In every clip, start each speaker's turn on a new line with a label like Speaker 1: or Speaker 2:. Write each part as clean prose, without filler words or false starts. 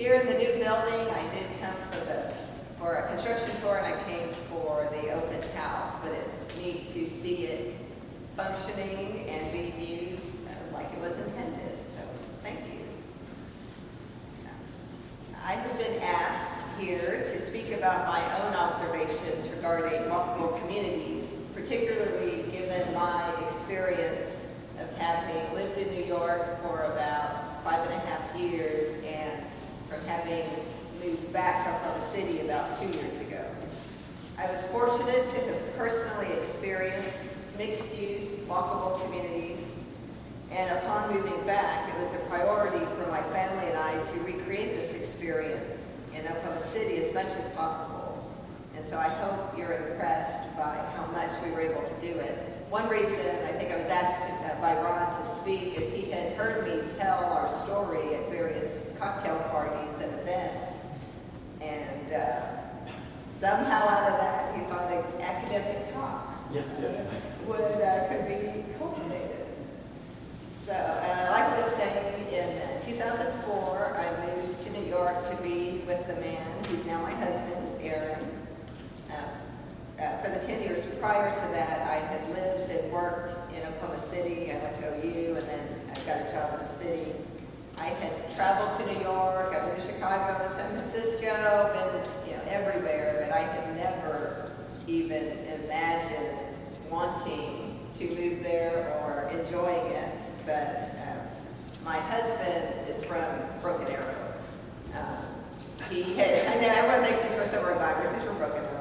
Speaker 1: here in the new building. I did come for a construction tour, and I came for the open house, but it's neat to see it functioning and being used like it was intended, so thank you. I have been asked here to speak about my own observations regarding walkable communities, particularly given my experience of having lived in New York for about 5.5 years and from having moved back from the city about 2 years ago. I was fortunate to have personally experienced mixed-use, walkable communities, and upon moving back, it was a priority for my family and I to recreate this experience in Oklahoma City as much as possible. And so I hope you're impressed by how much we were able to do it. One reason I think I was asked by Ron to speak is he had heard me tell our story at various cocktail parties and events. And somehow out of that, he thought an academic talk could be cultivated. So, like I was saying, in 2004, I moved to New York to be with the man who's now my husband, Aaron. For the 10 years prior to that, I had lived and worked in Oklahoma City. I went to OU, and then I got a job in the city. I had traveled to New York, I've been to Chicago, San Francisco, been everywhere, but I had never even imagined wanting to move there or enjoying it. But my husband is from Broken Arrow. I know everyone thinks he's from somewhere in Congress, he's from Broken Arrow.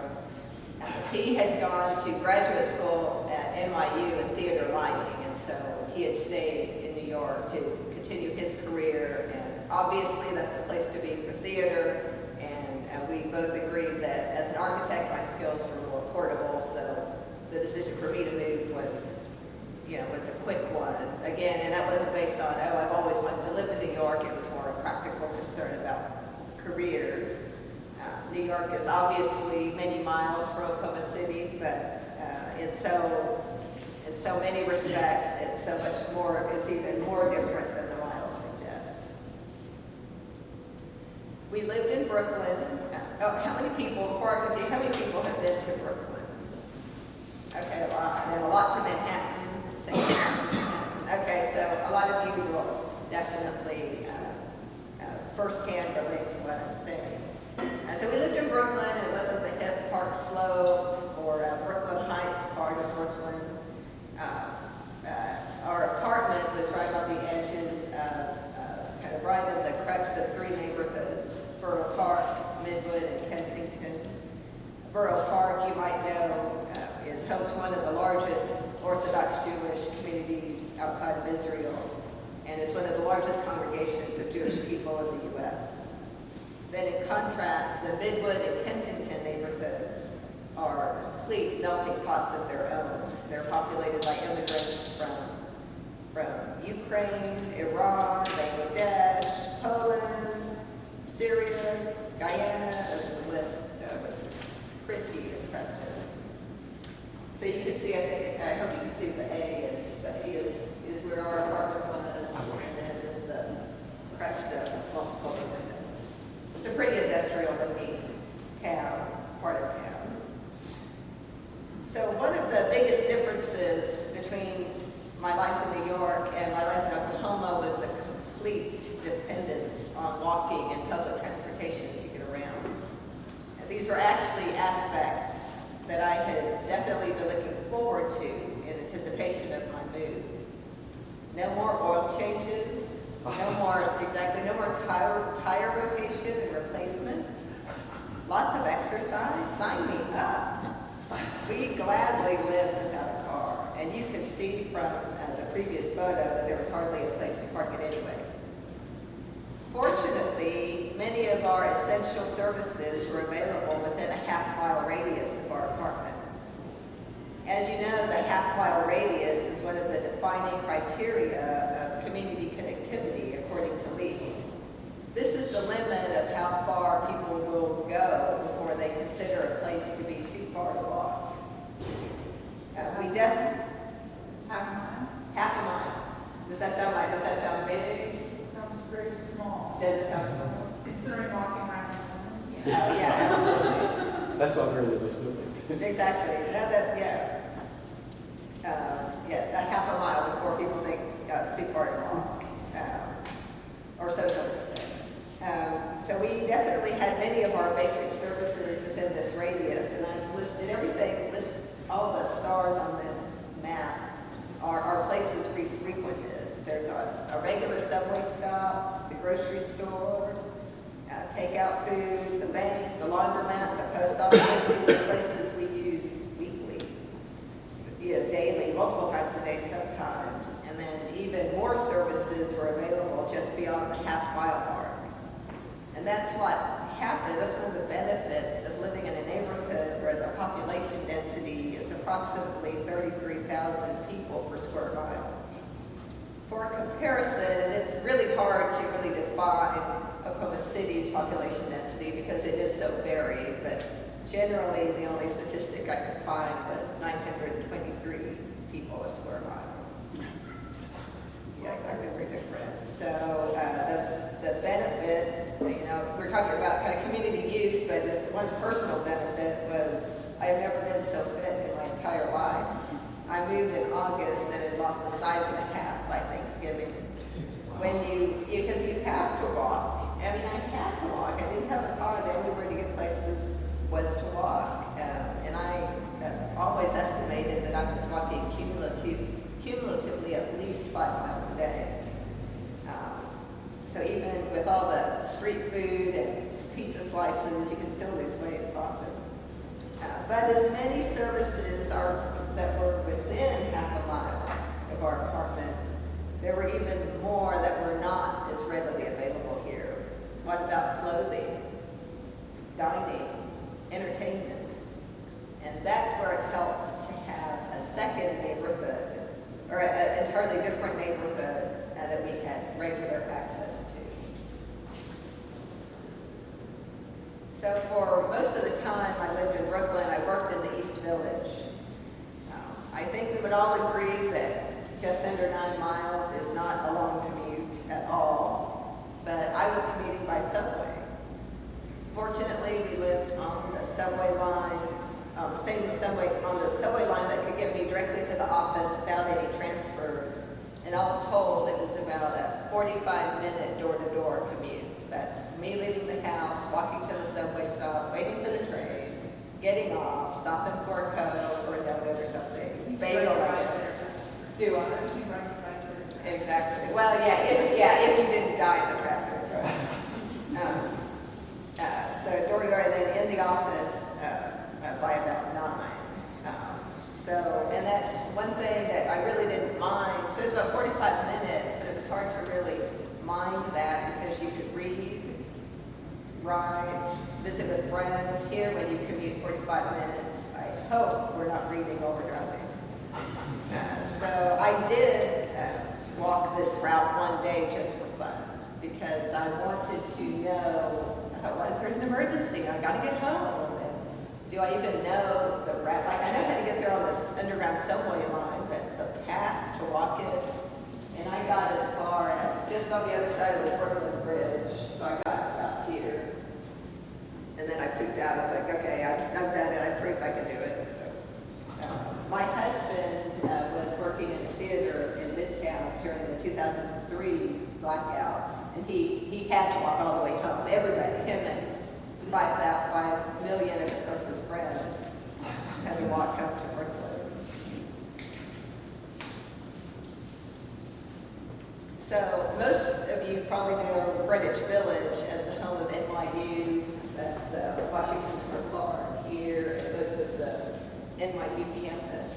Speaker 1: He had gone to graduate school at NYC in theater lighting, and so he had stayed in New York to continue his career, and obviously that's the place to be for theater, and we both agreed that as an architect my skills were more portable, so the decision for me to move was a quick one. Again, and that wasn't based on, I've always wanted to live in New York. It was more a practical concern about careers. New York is obviously many miles from Oklahoma City, but in so many respects, it's so much more, it's even more different than the miles suggest. We lived in Brooklyn. How many people, before I continue, how many people have been to Brooklyn? Okay, a lot. And a lot to Manhattan. Okay, so a lot of you will definitely firsthand relate to what I'm saying. So we lived in Brooklyn. It wasn't the hip Park Slope or Brooklyn Heights part of Brooklyn. Our apartment was right on the edges of, kind of right in the crux of three neighborhoods: Borough Park, Midwood, and Kensington. Borough Park, you might know, is home to one of the largest Orthodox Jewish communities outside of Israel, and is one of the largest congregations of Jewish people in the U.S. Then in contrast, the Midwood and Kensington neighborhoods are complete melting pots of their own. They're populated by immigrants from Ukraine, Iran, Bangladesh, Poland, Syria, Guyana, and the list was pretty impressive. So you can see, I hope you can see the A is where our apartment was, and then is the crux of multiple neighborhoods. It's a pretty industrial looking town, part of town. So one of the biggest differences between my life in New York and my life in Oklahoma was the complete dependence on walking and public transportation to get around. And these were actually aspects that I had definitely been looking forward to in anticipation of my move. No more oil changes, no more tire rotation and replacement, lots of exercise. Sign me up. We gladly lived without a car, and you can see from the previous photo that there was hardly a place to park it anyway. Fortunately, many of our essential services were available within a half-mile radius of our apartment. As you know, the half-mile radius is one of the defining criteria of community connectivity, according to Lee. This is the limit of how far people will go before they consider a place to be too far to walk. We definitely half a mile. Does that sound big?
Speaker 2: It sounds very small.
Speaker 1: Does it sound small?
Speaker 2: Considering walking around.
Speaker 1: Yeah, absolutely.
Speaker 3: That's what really was moving.
Speaker 1: Exactly. Yeah, that half a mile before people think it's too far to walk, or social distance. So we definitely had many of our basic services within this radius, and I've listed everything, all the stars on this map are places we frequented. There's a regular subway stop, the grocery store, takeout food, the bank, the laundromat, the post office. These are places we use weekly, daily, multiple times a day sometimes. And then even more services were available just beyond the half-mile mark. And that's what happened. That's one of the benefits of living in a neighborhood where the population density is approximately 33,000 people per square mile. For comparison, it's really hard to really define Oklahoma City's population density because it is so varied, but generally the only statistic I could find was 923 people a square mile. Yeah, exactly, very different. So the benefit, we're talking about kind of community use, but this one personal benefit was I've never been so fit in my entire life. I moved in August and had lost a size and a half by Thanksgiving. Because you have to walk. I mean, I had to walk. I didn't have a car. The only way to get places was to walk. And I always estimated that I was walking cumulatively at least 5 miles a day. So even with all the street food and pizza slices, you can still lose weight. It's awesome. But as many services that were within half a mile of our apartment, there were even more that were not as readily available here. What about clothing, dining, entertainment? And that's where it helped to have a second neighborhood, or an entirely different neighborhood that we had regular access to. So for most of the time I lived in Brooklyn, I worked in the East Village. I think we would all agree that just under 9 miles is not a long commute at all, but I was commuting by subway. Fortunately, we lived on the subway line, on the subway line that could get me directly to the office without any transfers. And all told, it was about a 45-minute door-to-door commute. That's me leaving the house, walking to the subway stop, waiting for the train, getting off, stopping for a Coke or a donut or something. Bagel. Do I? Exactly. Well, if you didn't die in the traffic. Right? So door to door, and then in the office by about 9. And that's one thing that I really didn't mind. So it's about 45 minutes, but it was hard to really mind that because you could read, write, visit with friends. Here, when you commute 45 minutes, I hope we're not reading or driving. So I did walk this route one day just for fun because I wanted to know, I thought, what if there's an emergency? I got to get home. And do I even know the route? Like, I know how to get there on this underground subway line, but the path to walk it, and I got as far as just on the other side of the Brooklyn Bridge. So I got about here. And then I pooped out. I was like, okay, I've done it. I proved I can do it. So my husband was working in a theater in Midtown during the 2003 blackout, and he had to walk all the way home. Everybody, him and 5 million of his closest friends, had to walk home to Brooklyn. So most of you probably know Greenwich Village as the home of NYU. That's Washington Square Park here, and most of the NYU campus.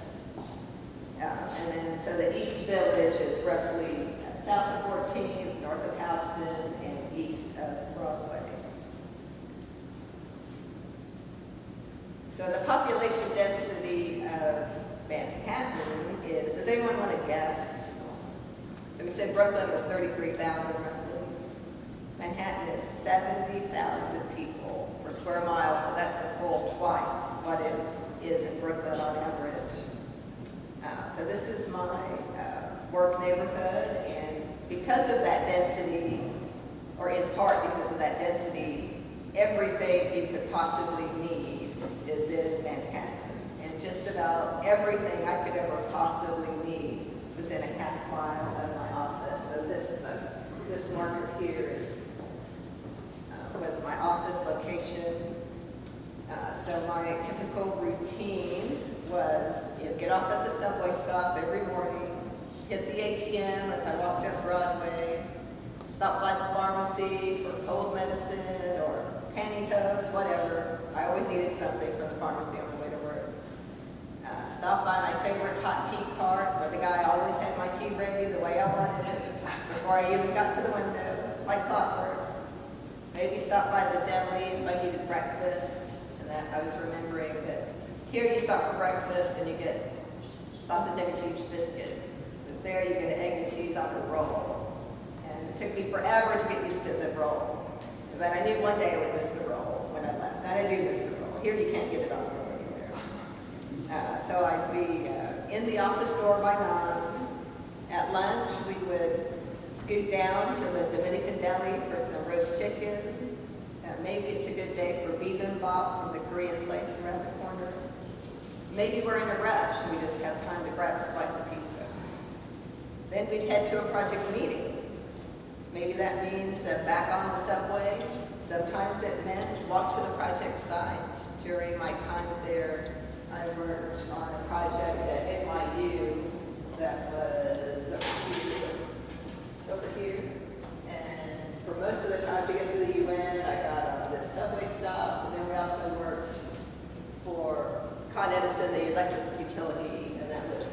Speaker 1: And then, so the East Village is roughly south of 14th, north of Houston, and east of Broadway. So the population density of Manhattan is, does anyone want to guess? So we said Brooklyn was 33,000 roughly. Manhattan is 70,000 people per square mile, so that's a full twice what it is in Brooklyn on average. So this is my work neighborhood, and because of that density, or in part because of that density, could possibly need is in Manhattan. And just about everything I could ever possibly need was in a half mile of my office. So this marker here was my office location. So my typical routine was, get off at the subway stop every morning, hit the ATM as I walked up Broadway, stop by the pharmacy for cold medicine or pantyhose, whatever. I always needed something from the pharmacy on the way to work. Stop by my favorite hot tea cart where the guy always had my tea ready the way I wanted it before I even got to the window, like clockwork. Maybe stop by the deli if I needed breakfast. And that I was remembering that here you stop for breakfast and you get sausage, egg, and cheese biscuit. But there you get an egg and cheese on a roll. And it took me forever to get used to the roll. But I knew one day I would miss the roll when I left. And I do miss the roll. Here you can't get it on the roll anywhere. So I'd be in the office door by 9. At lunch, we would scoot down to the Dominican deli for some roast chicken. Maybe it's a good day for bibimbap from the Korean place around the corner. Maybe we're in a rush and we just have time to grab a slice of pizza. Then we'd head to a project meeting. Maybe that means back on the subway. Sometimes it meant walk to the project site. During my time there, I worked on a project at NYU that was over here. And for most of the time to get to the UN, I got on the subway stop. And then we also worked for Con Edison, the electric utility, and that was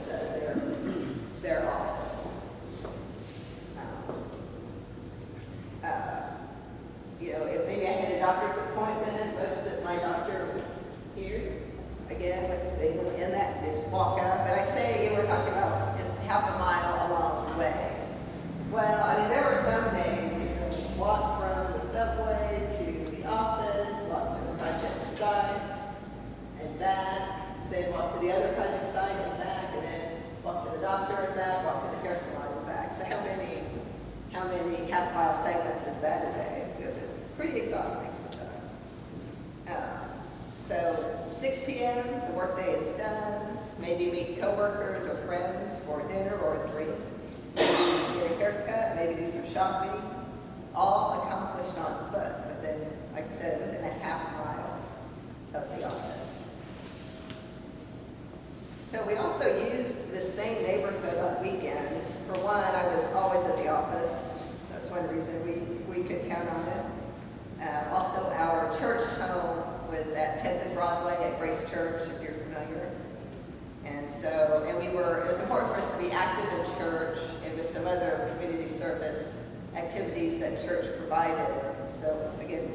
Speaker 1: their office. If maybe I had a doctor's appointment, most of my doctor was here. Again, they were in that, just walk up. And I say, we're talking about it's half a mile along the way. Well, there were some days, walk from the subway to the office, walk to the project site, and back, then walk to the other project site and back, and then walk to the doctor and back, walk to the hair salon and back. So how many half-mile segments is that a day? It's pretty exhausting sometimes. So 6 p.m., the workday is done. Maybe meet coworkers or friends for dinner or a drink. Maybe get a haircut, maybe do some shopping. All accomplished on foot, but then, like I said, within a half mile of the office. So we also used this same neighborhood on weekends. For one, I was always at the office. That's one reason we could count on it. Also, our church home was at 10th and Broadway at Grace Church, if you're familiar. And it was important for us to be active in church and with some other community service activities that church provided. So again,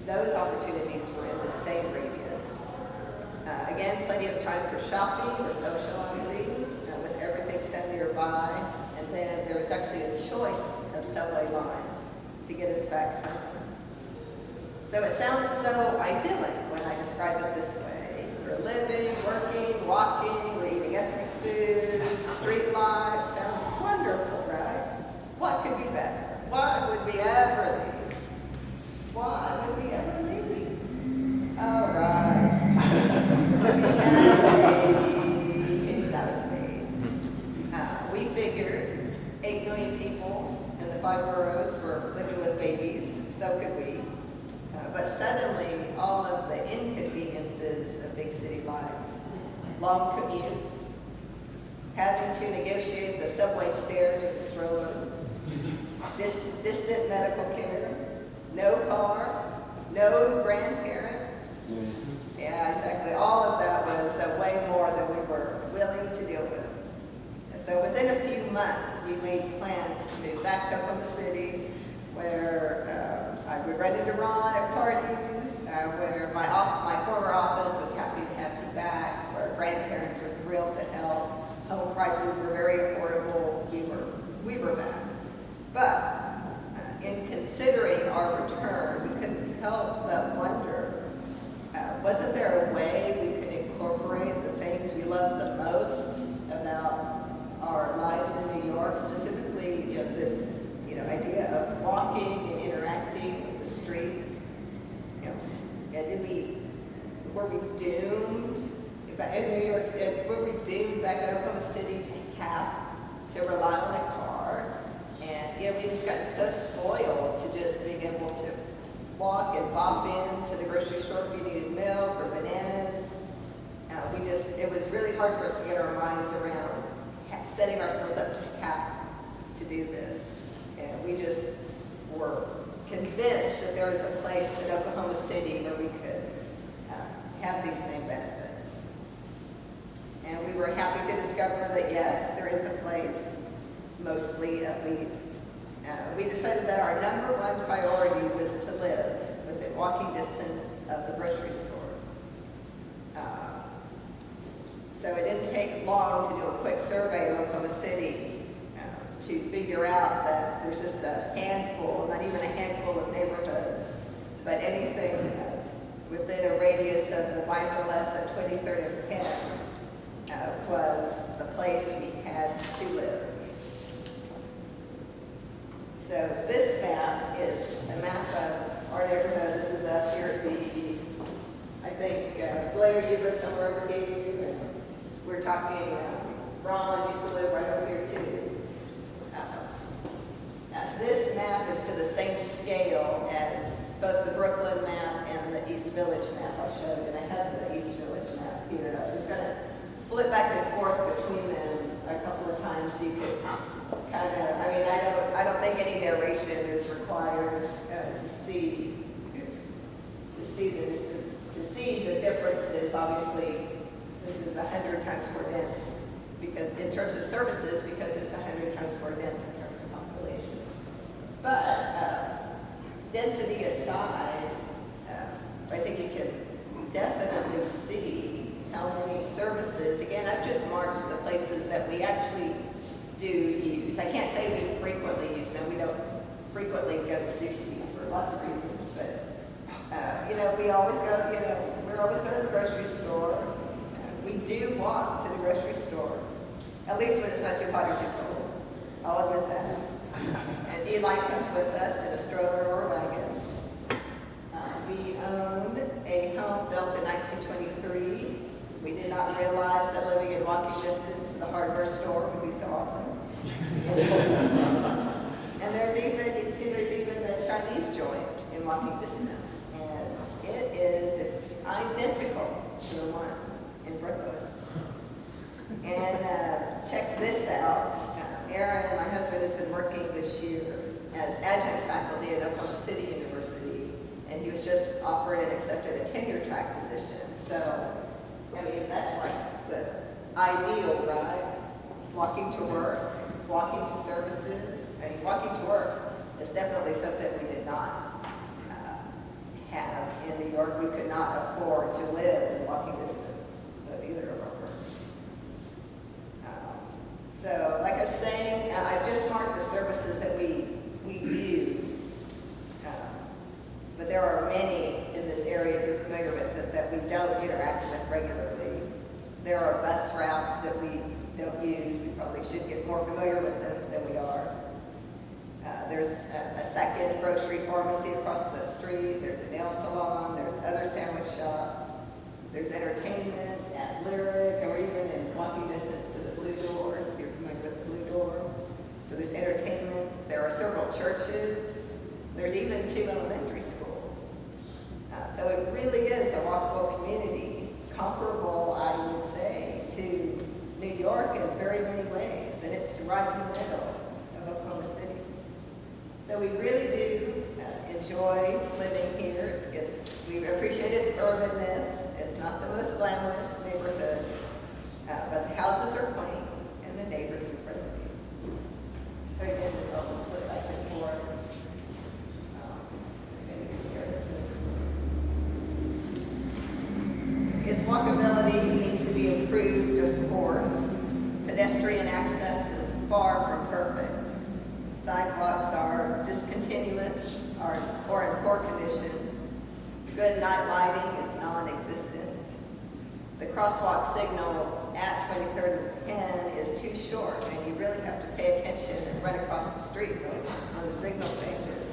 Speaker 1: those opportunities were in the same radius. Again, plenty of time for shopping or socializing with everything set nearby. And then there was actually a choice of subway lines to get us back home. So it sounds so idyllic when I describe it this way. We're living, working, walking, we're eating ethnic food, street life. Sounds wonderful, right? What could be better? Why would we ever leave? Why would we ever leave? All right. We figured 8 million people in the 5 boroughs were living with babies, so could we. But suddenly, all of the inconveniences of big city life, long commutes, having to negotiate the subway stairs with a stroller, distant medical care, no car, no grandparents. Yeah, exactly. All of that was way more than we were willing to deal with. So within a few months, we made plans to move back up in the city where I would run into Ron at parties, where my former office was happy to have me back, where grandparents were thrilled to help. Home prices were very affordable. We were back. But in considering our return, we couldn't help but wonder, wasn't there a way we could incorporate the things we love the most about our lives in New York, specifically, this idea of walking and interacting with the streets? And did we doomed, in New York, were we doomed back in Oklahoma City to have to rely on a car? And we just got so spoiled to just being able to walk and bop into the grocery store if we needed milk or bananas. It was really hard for us to get our minds around setting ourselves up to have to do this. And we just were convinced that there was a place in Oklahoma City where we could have these same benefits. And we were happy to discover that yes, there is a place, mostly at least. We decided that our number one priority was to live within walking distance of the grocery store. So it didn't take long to do a quick survey of Oklahoma City to figure out that there's just a handful, not even a handful of neighborhoods, but anything within a radius of the bike or less at 23rd and Penn was the place we had to live. So this map is a map of our neighborhood. This is us here at BED. I think Blair, you live somewhere over here. We're talking, Ron used to live right over here too. This map is to the same scale as both the Brooklyn map and the East Village map I showed, and I have the East Village map here. I was just going to flip back and forth between them a couple of times so you could kind of, I don't think any narration is required to see the distance, to see the differences. Obviously, this is 100 times more dense because in terms of services, because it's 100 times more dense in terms of population. But density aside, I think you can definitely see how many services. Again, I've just marked the places that we actually do use. I can't say we frequently use them. We don't frequently go to sushi for lots of reasons, but we always go. We're always going to the grocery store. We do walk to the grocery store, at least when it's not too hot or too cold. I'll admit that. And Eli comes with us in a stroller or a wagon. We owned a home built in 1923. We did not realize that living in walking distance to the hardware store would be so awesome. And there's even a Chinese joint in walking distance. And it is identical to the one in Brooklyn. And check this out. Aaron, my husband, has been working this year as adjunct faculty at Oklahoma City University, and he was just offered and accepted a tenure track position. So, that's like the ideal, right? Walking to work, walking to services. Walking to work is definitely something we did not have in New York. We could not afford to live in walking distance of either of our works. So, like I was saying, I've just marked the services that we use. But there are many in this area you're familiar with that we don't interact with regularly. There are bus routes that we don't use. We probably should get more familiar with them than we are. There's a second grocery pharmacy across the street. There's a nail salon. There's other sandwich shops. There's entertainment at Lyric, or even in walking distance to the Blue Door, if you're familiar with the Blue Door. So there's entertainment. There are several churches. There's even 2 elementary schools. So it really is a walkable community, comparable, I would say, to New York in very many ways. And it's right in the middle of Oklahoma City. So we really do enjoy living here. We appreciate its urbanness. It's not the most glamorous neighborhood, but the houses are quaint and the neighbors are friendly. So again, this all just put back and forth. Its walkability needs to be improved, of course. Pedestrian access is far from perfect. Sidewalks are discontinuous or in poor condition. Good night lighting is non-existent. The crosswalk signal at 23rd and Penn is too short, and you really have to pay attention and run across the street when the signal changes.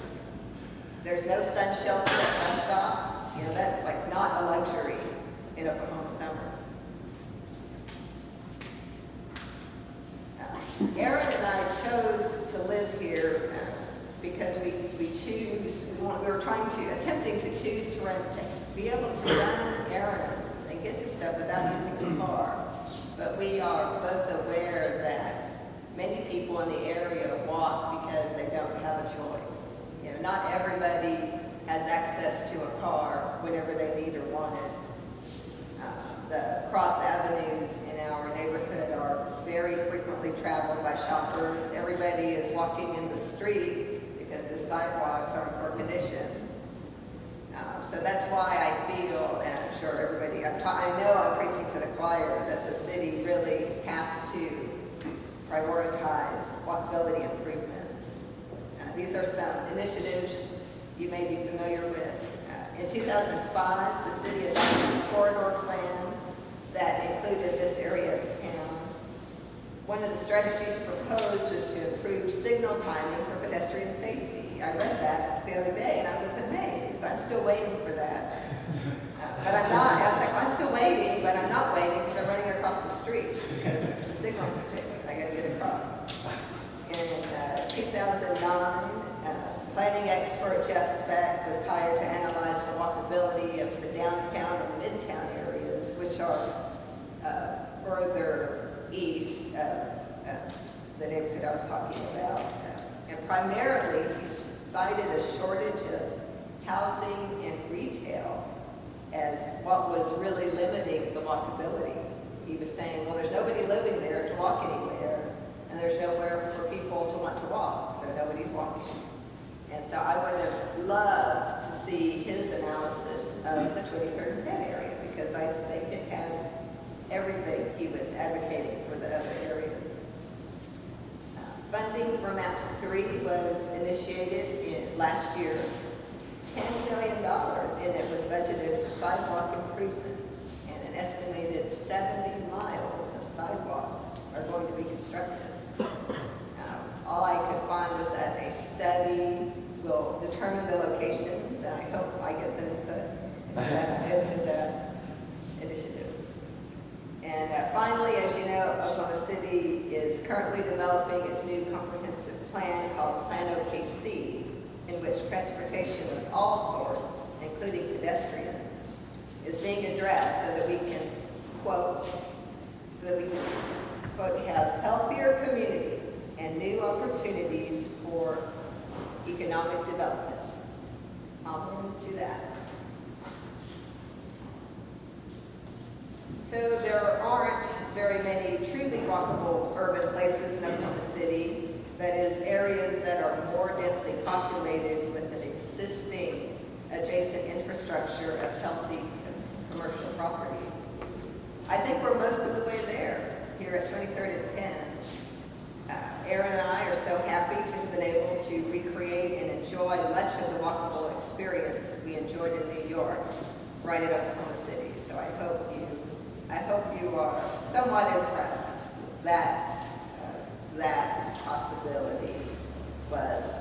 Speaker 1: There's no sun shelter at bus stops. That's like not a luxury in Oklahoma summers. Aaron and I chose to live here because we were attempting to choose to be able to run errands and get to stuff without using a car. But we are both aware that many people in the area walk because they don't have a choice. You know, not everybody has access to a car whenever they need or want it. The cross avenues in our neighborhood are very frequently traveled by shoppers. Everybody is walking in the street because the sidewalks are in poor condition. So that's why I feel, and I'm sure everybody, I know I'm preaching to the choir, that the city really has to prioritize walkability improvements. These are some initiatives you may be familiar with. In 2005, the city adopted a corridor plan that included this area of town. One of the strategies proposed was to improve signal timing for pedestrian safety. I read that the other day and I was amazed. I'm still waiting for that. But I'm not. I was like, I'm still waiting, but I'm not waiting because I'm running across the street because the signal is changed. I got to get across. In 2009, planning expert Jeff Speck was hired to analyze the walkability of the downtown and midtown areas, which are further east of the neighborhood I was talking about. And primarily, he cited a shortage of housing and retail as what was really limiting the walkability. He was saying, well, there's nobody living there to walk anywhere, and there's nowhere for people to want to walk, so nobody's walking. And so I would have loved to see his analysis of the 23rd and Penn area, because I think it has everything he was advocating for the other areas. Funding for MAPS 3 was initiated last year. $10 million in it was budgeted for sidewalk improvements, and an estimated 70 miles of sidewalk are going to be constructed. All I could find was that a study will determine the locations, and I hope I get some input into the initiative. And finally, as you know, Oklahoma City is currently developing its new comprehensive plan called Plan OKC, in which transportation of all sorts, including pedestrian, is being addressed so that we can, quote, have healthier communities and new opportunities for economic development. I'll move to that. So there aren't very many truly walkable urban places in Oklahoma City. That is, areas that are more densely populated with an existing adjacent infrastructure of healthy commercial property. I think we're most of the way there here at 23rd and Penn. Aaron and I are so happy to have been able to recreate and enjoy much of the walkable experience we enjoyed in New York, right at Oklahoma City. So I hope you are somewhat impressed that that possibility was